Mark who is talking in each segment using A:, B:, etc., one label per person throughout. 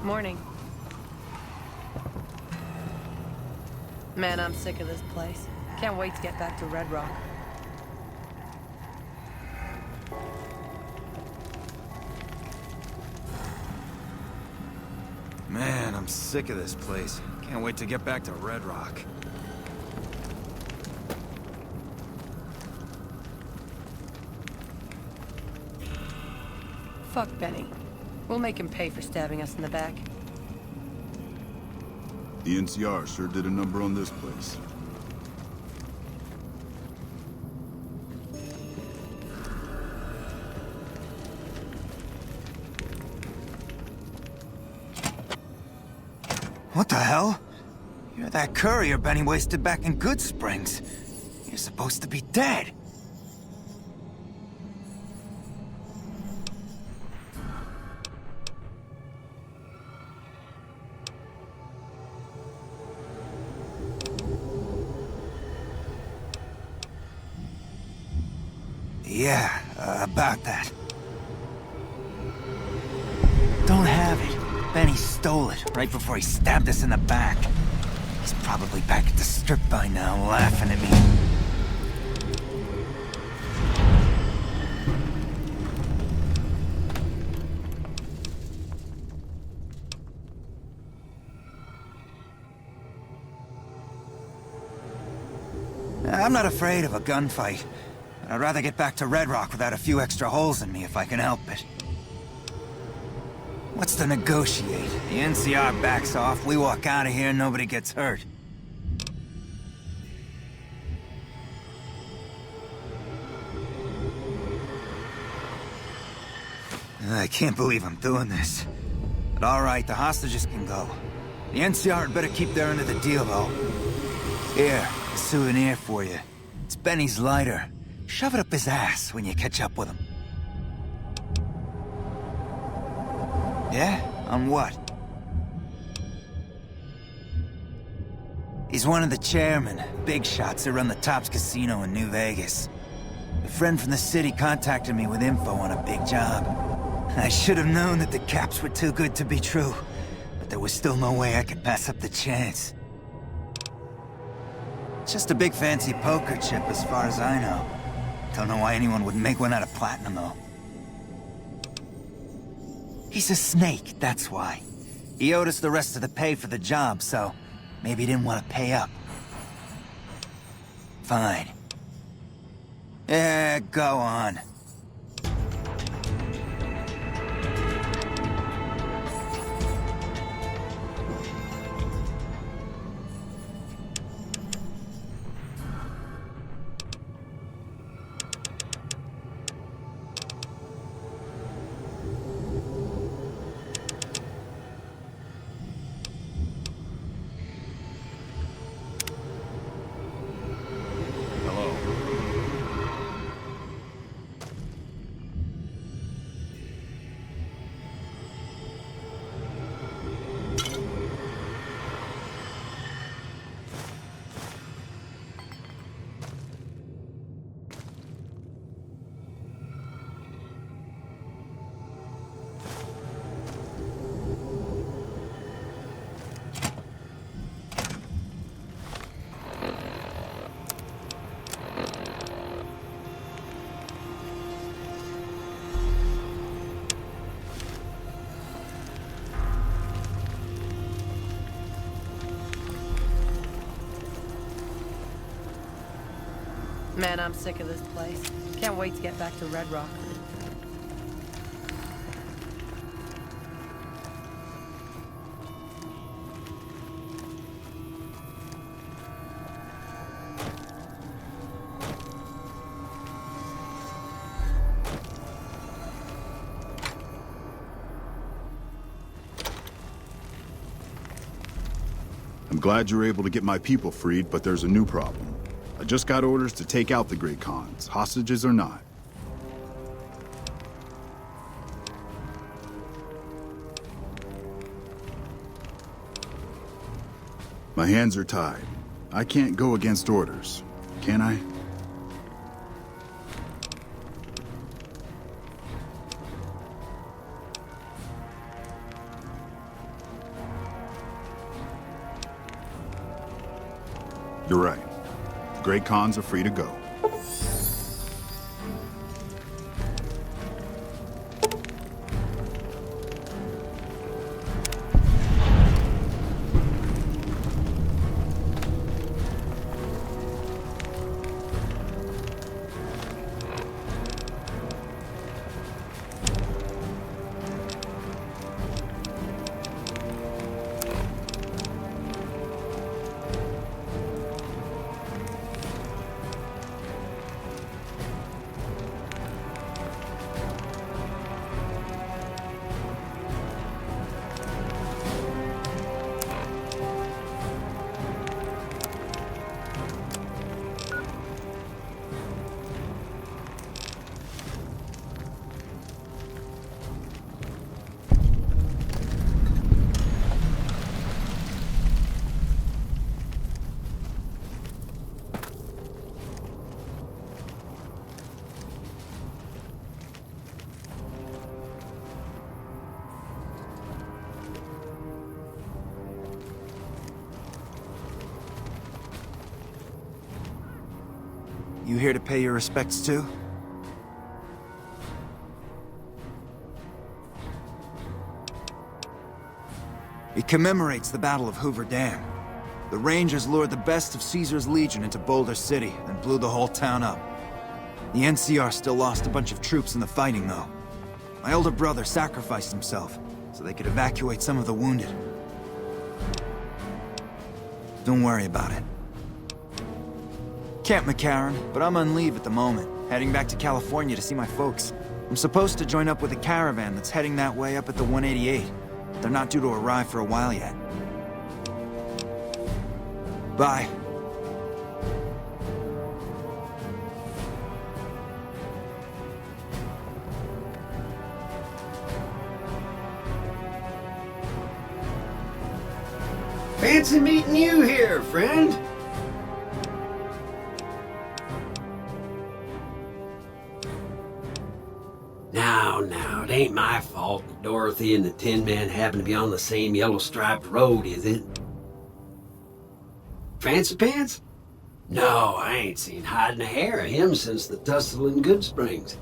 A: Morning. Man, I'm sick of this place. Can't wait to get back to Red Rock.
B: Man, I'm sick of this place. Can't wait to get back to Red Rock.
A: Fuck Benny. We'll make him pay for stabbing us in the back.
C: The NCR sure did a number on this place.
D: What the hell? You're that courier Benny wasted back in Good Springs. You're supposed to be dead. Yeah, about that. Don't have it. Benny stole it right before he stabbed us in the back. He's probably back at the strip by now, laughing at me. I'm not afraid of a gunfight. I'd rather get back to Red Rock without a few extra holes in me if I can help it. What's to negotiate? The NCR backs off, we walk out of here, nobody gets hurt. I can't believe I'm doing this. But alright, the hostages can go. The NCR had better keep their end of the deal, though. Here, a souvenir for you. It's Benny's lighter. Shove it up his ass when you catch up with him. Yeah? On what? He's one of the chairmen, big shots that run the Tops Casino in New Vegas. A friend from the city contacted me with info on a big job. I should have known that the caps were too good to be true, but there was still no way I could pass up the chance. Just a big fancy poker chip as far as I know. Don't know why anyone would make one out of platinum, though. He's a snake, that's why. He owed us the rest of the pay for the job, so maybe he didn't want to pay up. Fine. Yeah, go on.
A: Man, I'm sick of this place. Can't wait to get back to Red Rock.
C: I'm glad you were able to get my people freed, but there's a new problem. I just got orders to take out the Great Khans, hostages or not. My hands are tied. I can't go against orders, can I? You're right. The Great Khans are free to go.
D: You here to pay your respects too? It commemorates the Battle of Hoover Dam. The Rangers lured the best of Caesar's Legion into Boulder City and blew the whole town up. The NCR still lost a bunch of troops in the fighting, though. My older brother sacrificed himself so they could evacuate some of the wounded. Don't worry about it. Camp McCarran, but I'm on leave at the moment, heading back to California to see my folks. I'm supposed to join up with a caravan that's heading that way up at the 188. They're not due to arrive for a while yet. Bye.
E: Fancy meeting you here, friend. Now, it ain't my fault that Dorothy and the Tin Man happen to be on the same yellow-striped road, is it? Fancy Pants? No, I ain't seen hide and hair of him since the tussle in Good Springs.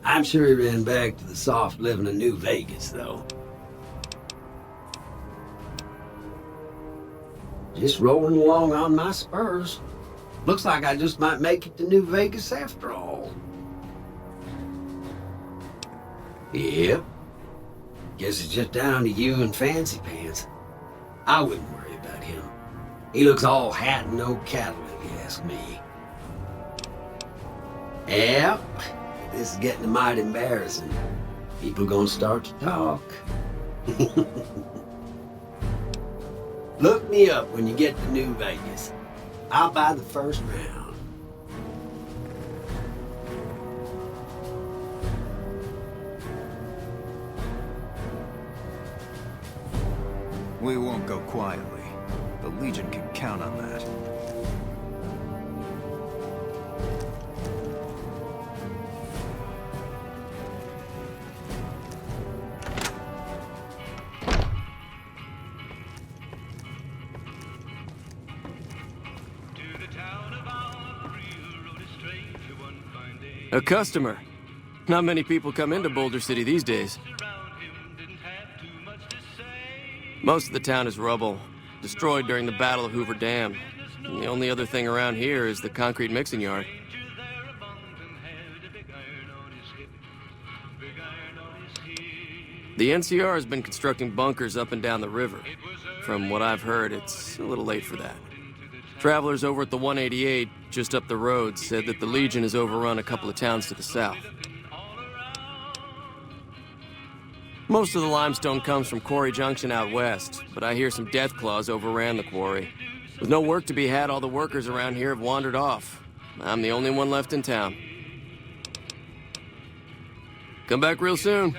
E: I'm sure he ran back to the soft living of New Vegas, though. Just rolling along on my spurs. Looks like I just might make it to New Vegas after all. Yep. Guess it's just down to you and Fancy Pants. I wouldn't worry about him. He looks all hat and no cattle, if you ask me. Yep. This is getting mighty embarrassing. People gonna start to talk. Look me up when you get to New Vegas. I'll buy the first round.
B: We won't go quietly. The Legion can count on that.
F: A customer. Not many people come into Boulder City these days. Most of the town is rubble, destroyed during the Battle of Hoover Dam. And the only other thing around here is the concrete mixing yard. The NCR has been constructing bunkers up and down the river. From what I've heard, it's a little late for that. Travelers over at the 188, just up the road, said that the Legion has overrun a couple of towns to the south. Most of the limestone comes from Quarry Junction out west, but I hear some Deathclaws overran the quarry. With no work to be had, all the workers around here have wandered off. I'm the only one left in town. Come back real soon.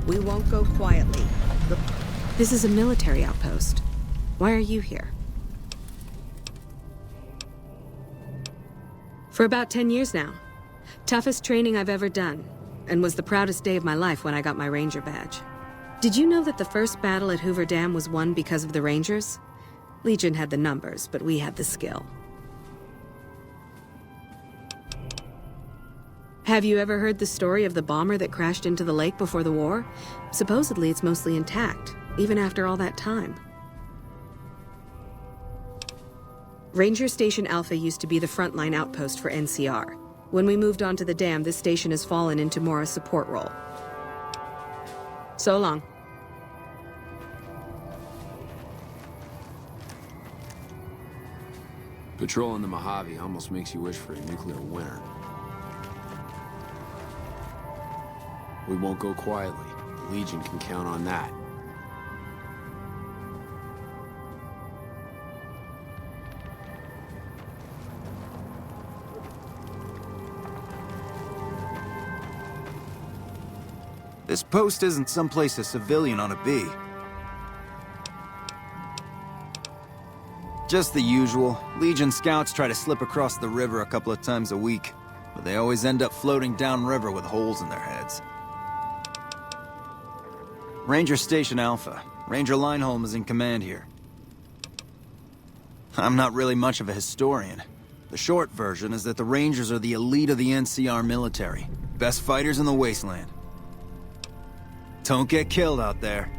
A: We won't go quietly.
G: This is a military outpost. Why are you here? For about 10 years now. Toughest training I've ever done, and was the proudest day of my life when I got my Ranger badge. Did you know that the first battle at Hoover Dam was won because of the Rangers? Legion had the numbers, but we had the skill. Have you ever heard the story of the bomber that crashed into the lake before the war? Supposedly it's mostly intact, even after all that time. Ranger Station Alpha used to be the frontline outpost for NCR. When we moved on to the dam, this station has fallen into more a support role. So long.
H: Patrolling the Mojave almost makes you wish for a nuclear winter. We won't go quietly. The Legion can count on that.
D: This post isn't someplace a civilian ought to be. Just the usual. Legion scouts try to slip across the river a couple of times a week, but they always end up floating downriver with holes in their heads. Ranger Station Alpha. Ranger Lineholm is in command here. I'm not really much of a historian. The short version is that the Rangers are the elite of the NCR military. Best fighters in the wasteland. Don't get killed out there.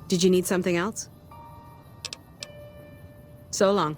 G: Did you need something else? So long.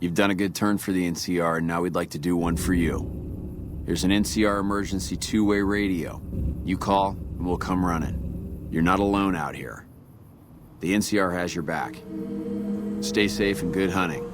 H: You've done a good turn for the NCR, and now we'd like to do one for you. Here's an NCR emergency two-way radio. You call, and we'll come running. You're not alone out here. The NCR has your back. Stay safe and good hunting.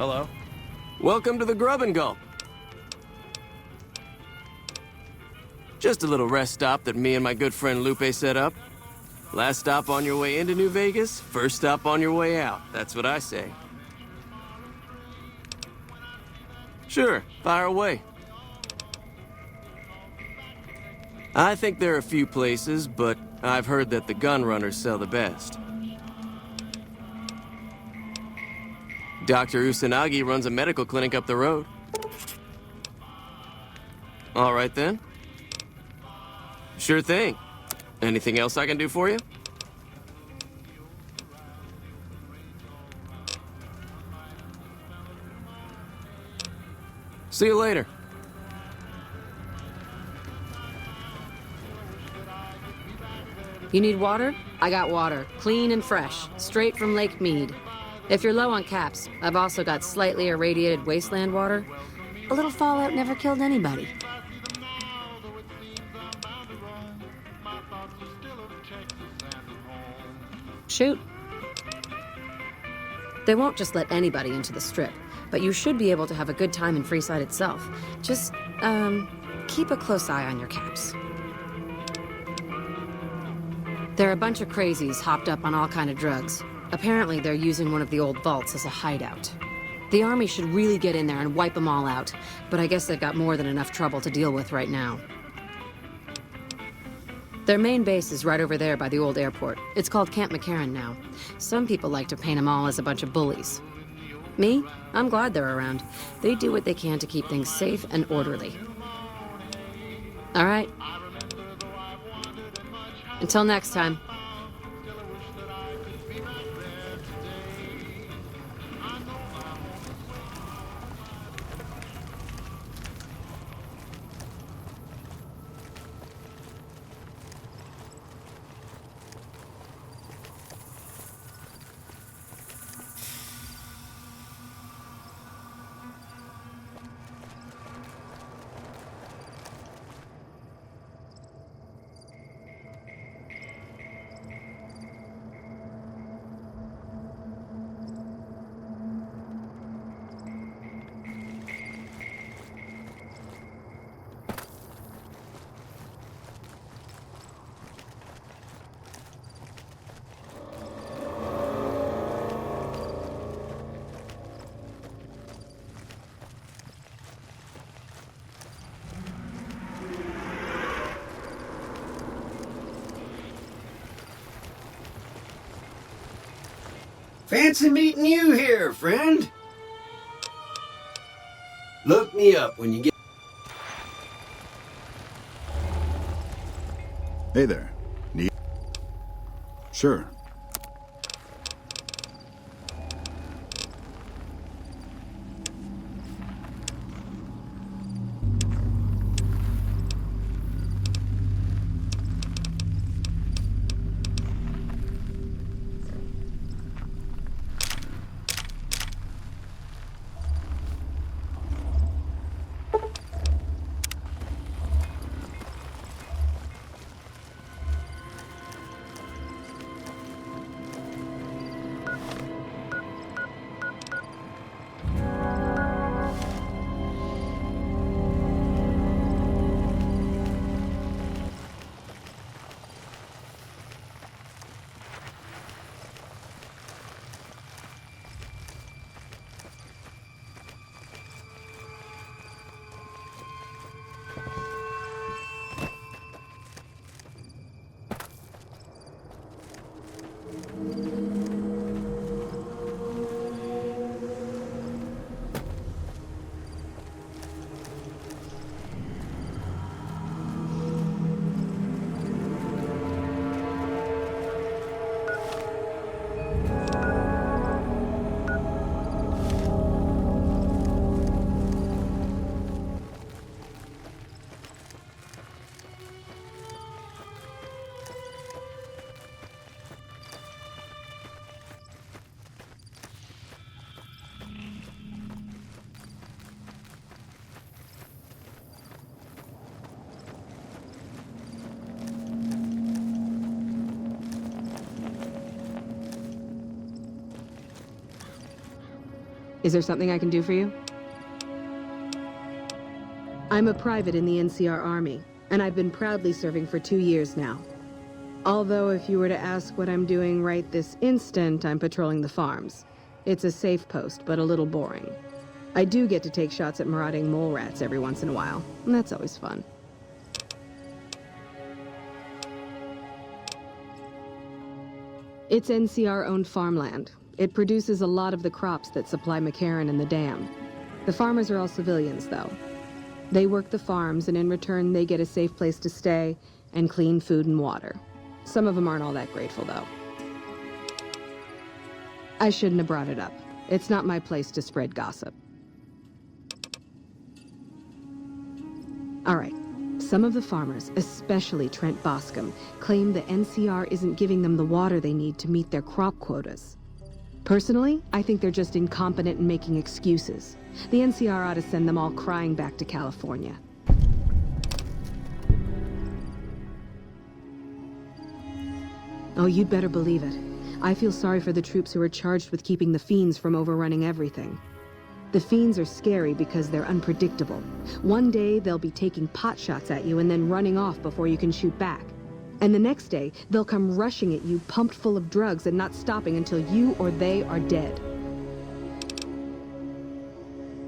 F: Hello? Welcome to the Grub and Gulp. Just a little rest stop that me and my good friend Lupe set up. Last stop on your way into New Vegas, first stop on your way out. That's what I say. Sure, fire away. I think there are a few places, but I've heard that the gun runners sell the best. Dr. Usanagi runs a medical clinic up the road. All right, then. Sure thing. Anything else I can do for you? See you later.
I: You need water? I got water. Clean and fresh. Straight from Lake Mead. If you're low on caps, I've also got slightly irradiated wasteland water. A little fallout never killed anybody. Shoot. They won't just let anybody into the Strip, but you should be able to have a good time in Freeside itself. Just, keep a close eye on your caps. They're a bunch of crazies hopped up on all kind of drugs. Apparently, they're using one of the old vaults as a hideout. The army should really get in there and wipe them all out, but I guess they've got more than enough trouble to deal with right now. Their main base is right over there by the old airport. It's called Camp McCarran now. Some people like to paint them all as a bunch of bullies. Me? I'm glad they're around. They do what they can to keep things safe and orderly. All right. Until next time.
E: Fancy meeting you here, friend. Look me up when you get...
C: Hey there. Need? Sure.
G: Is there something I can do for you? I'm a private in the NCR Army, and I've been proudly serving for 2 years now. Although if you were to ask what I'm doing right this instant, I'm patrolling the farms. It's a safe post, but a little boring. I do get to take shots at marauding mole rats every once in a while, and that's always fun. It's NCR-owned farmland. It produces a lot of the crops that supply McCarran and the dam. The farmers are all civilians, though. They work the farms, and in return, they get a safe place to stay and clean food and water. Some of them aren't all that grateful, though. I shouldn't have brought it up. It's not my place to spread gossip. All right. Some of the farmers, especially Trent Boscom, claim the NCR isn't giving them the water they need to meet their crop quotas. Personally, I think they're just incompetent and making excuses. The NCR ought to send them all crying back to California. Oh, you'd better believe it. I feel sorry for the troops who are charged with keeping the Fiends from overrunning everything. The Fiends are scary because they're unpredictable. One day, they'll be taking pot shots at you and then running off before you can shoot back. And the next day, they'll come rushing at you, pumped full of drugs and not stopping until you or they are dead.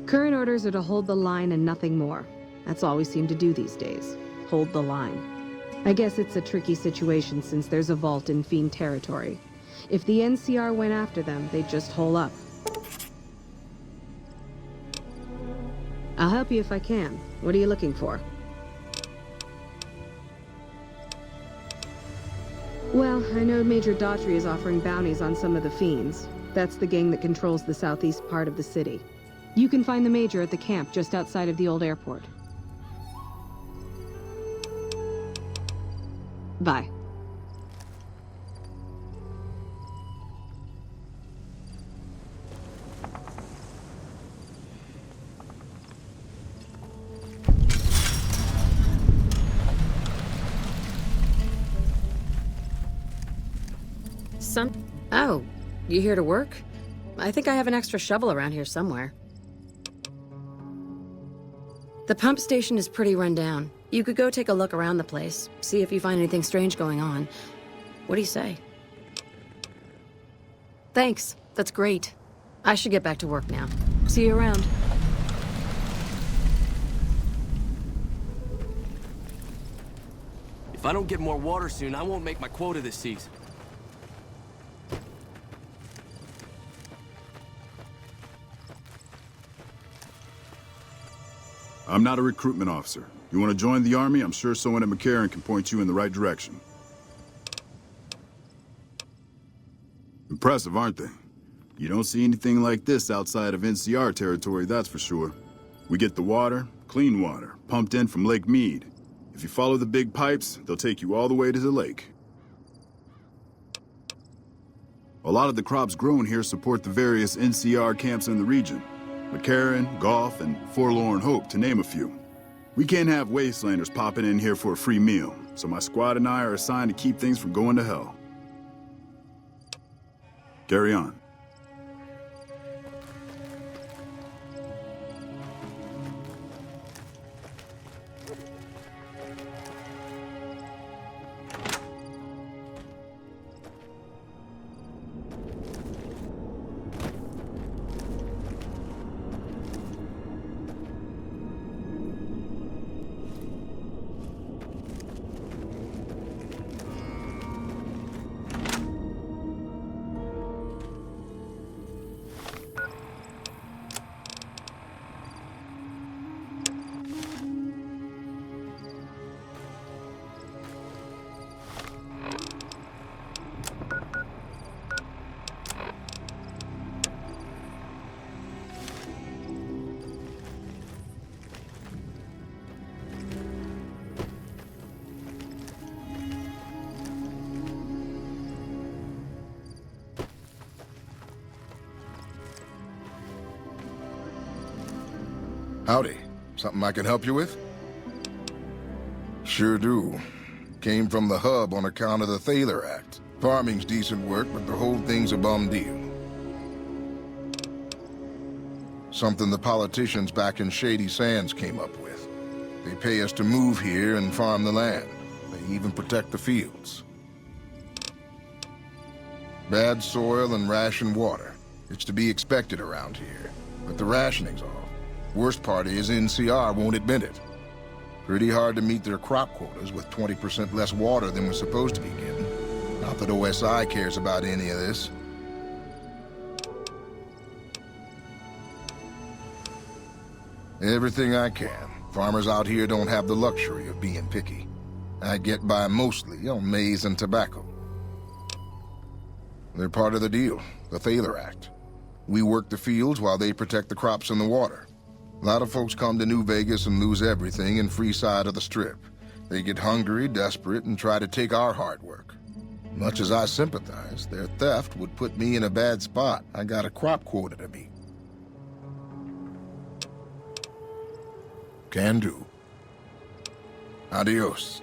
G: Current orders are to hold the line and nothing more. That's all we seem to do these days. Hold the line. I guess it's a tricky situation since there's a vault in Fiend territory. If the NCR went after them, they'd just hole up. I'll help you if I can. What are you looking for? Well, I know Major Daughtry is offering bounties on some of the Fiends. That's the gang that controls the southeast part of the city. You can find the Major at the camp just outside of the old airport. Bye.
I: Oh, you here to work? I think I have an extra shovel around here somewhere. The pump station is pretty run down. You could go take a look around the place, see if you find anything strange going on. What do you say? Thanks, that's great. I should get back to work now. See you around.
F: If I don't get more water soon, I won't make my quota this season.
C: I'm not a recruitment officer. You want to join the Army? I'm sure someone at McCarran can point you in the right direction. Impressive, aren't they? You don't see anything like this outside of NCR territory, that's for sure. We get the water, clean water, pumped in from Lake Mead. If you follow the big pipes, they'll take you all the way to the lake. A lot of the crops grown here support the various NCR camps in the region. McCarran, Goff, and Forlorn Hope, to name a few. We can't have wastelanders popping in here for a free meal, so my squad and I are assigned to keep things from going to hell. Carry on.
J: Howdy. Something I can help you with? Sure do. Came from the hub on account of the Thaler Act. Farming's decent work, but the whole thing's a bum deal. Something the politicians back in Shady Sands came up with. They pay us to move here and farm the land. They even protect the fields. Bad soil and ration water. It's to be expected around here. But the rationing's off. Worst part is NCR won't admit it. Pretty hard to meet their crop quotas with 20% less water than we're supposed to be getting. Not that OSI cares about any of this. Everything I can. Farmers out here don't have the luxury of being picky. I get by mostly on maize and tobacco. They're part of the deal, the Thaler Act. We work the fields while they protect the crops and the water. A lot of folks come to New Vegas and lose everything in free side of the Strip. They get hungry, desperate, and try to take our hard work. Much as I sympathize, their theft would put me in a bad spot. I got a crop quota to meet. Can do. Adios.